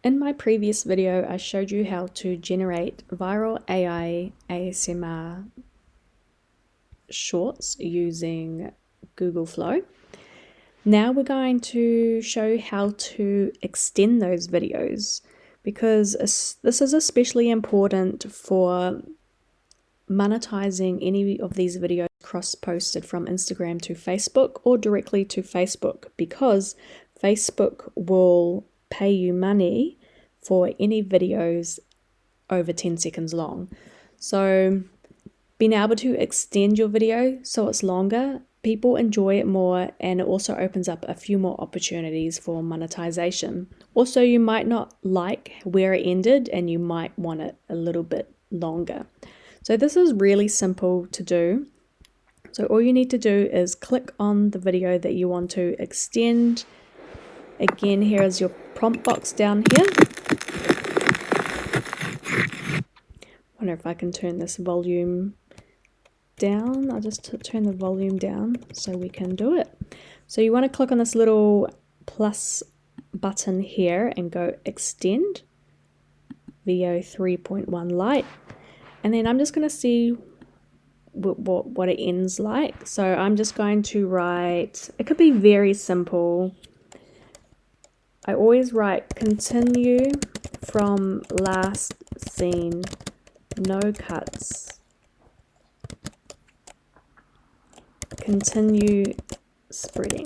In my previous video, I showed you how to generate viral AI ASMR shorts using Google Flow. Now we're going to show how to extend those videos, because this is especially important for monetizing any of these videos cross-posted from Instagram to Facebook or directly to Facebook, because Facebook will pay you money for any videos over 10 seconds long. So being able to extend your video so it's longer, people enjoy it more, and it also opens up a few more opportunities for monetization. Also, you might not like where it ended and you might want it a little bit longer. So this is really simple to do. So all you need to do is click on the video that you want to extend. Again, here is your prompt box down here. Wonder if I can turn this volume down. I'll just turn the volume down so we can do it. So you want to click on this little plus button here and go extend VO 3.1 Lite, and then I'm just going to see what it ends like. So I'm just going to write, it could be very simple. I always write continue from last scene, no cuts, continue spreading.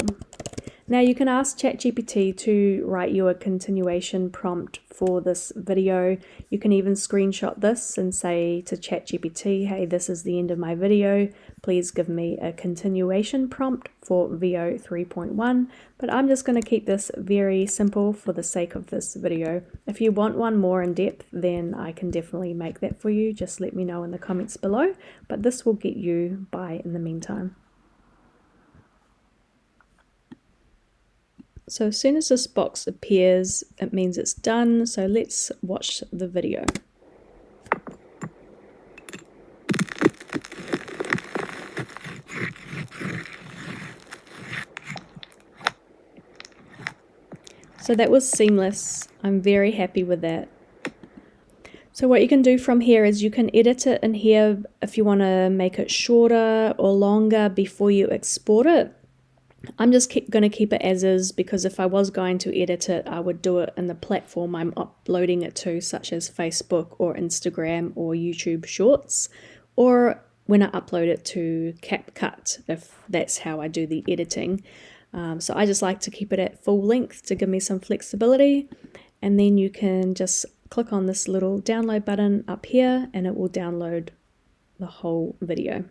Now you can ask ChatGPT to write you a continuation prompt for this video. You can even screenshot this and say to ChatGPT, hey, this is the end of my video. Please give me a continuation prompt for VO 3.1. But I'm just going to keep this very simple for the sake of this video. If you want one more in depth, then I can definitely make that for you. Just let me know in the comments below. But this will get you by in the meantime. So as soon as this box appears, it means it's done. So let's watch the video. So that was seamless. I'm very happy with that. So what you can do from here is you can edit it in here if you want to make it shorter or longer before you export it. I'm just going to keep it as is, because if I was going to edit it, I would do it in the platform I'm uploading it to, such as Facebook or Instagram or YouTube Shorts, or when I upload it to CapCut, if that's how I do the editing. So I just like to keep it at full length to give me some flexibility, and then you can just click on this little download button up here and it will download the whole video.